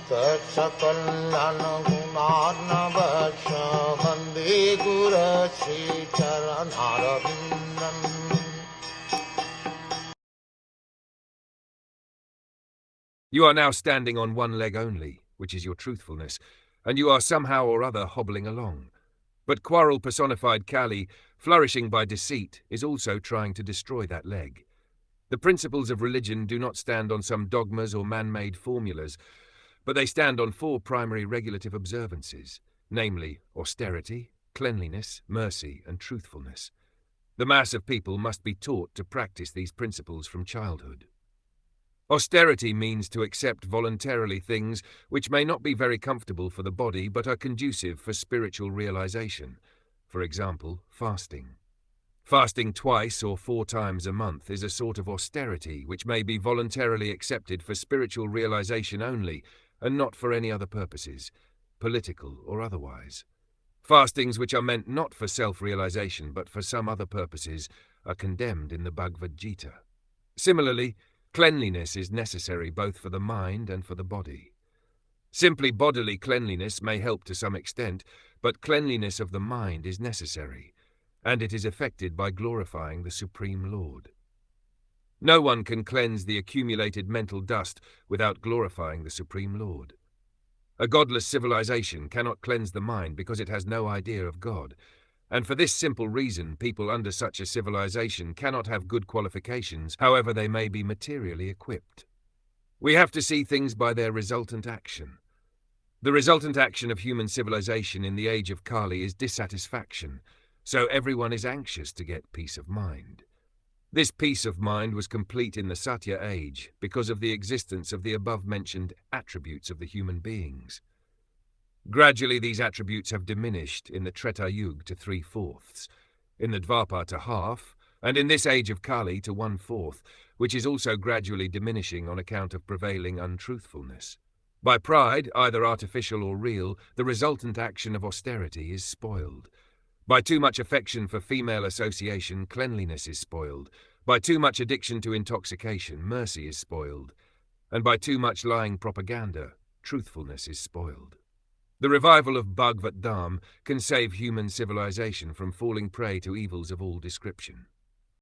Sakal Gunarnavasha Vande Guru Sri Charanarabindan. You are now standing on one leg only, which is your truthfulness, and you are somehow or other hobbling along. But quarrel personified Kali, flourishing by deceit, is also trying to destroy that leg. The principles of religion do not stand on some dogmas or man-made formulas, but they stand on 4 primary regulative observances, namely austerity, cleanliness, mercy, and truthfulness. The mass of people must be taught to practice these principles from childhood. Austerity means to accept voluntarily things which may not be very comfortable for the body but are conducive for spiritual realization. For example, fasting. Fasting twice or 4 times a month is a sort of austerity which may be voluntarily accepted for spiritual realization only, and not for any other purposes, political or otherwise. Fastings which are meant not for self-realization but for some other purposes are condemned in the Bhagavad Gita. Similarly, cleanliness is necessary both for the mind and for the body. Simply bodily cleanliness may help to some extent, but cleanliness of the mind is necessary, and it is effected by glorifying the Supreme Lord. No one can cleanse the accumulated mental dust without glorifying the Supreme Lord. A godless civilization cannot cleanse the mind because it has no idea of God, and for this simple reason people under such a civilization cannot have good qualifications, however they may be materially equipped. We have to see things by their resultant action. The resultant action of human civilization in the age of Kali is dissatisfaction, so everyone is anxious to get peace of mind. This peace of mind was complete in the Satya age because of the existence of the above-mentioned attributes of the human beings. Gradually these attributes have diminished in the Treta Yuga to 3/4, in the Dvapar to half, and in this age of Kali to 1/4, which is also gradually diminishing on account of prevailing untruthfulness. By pride, either artificial or real, the resultant action of austerity is spoiled. By too much affection for female association, cleanliness is spoiled. By too much addiction to intoxication, mercy is spoiled. And by too much lying propaganda, truthfulness is spoiled. The revival of Bhagavatam can save human civilization from falling prey to evils of all description.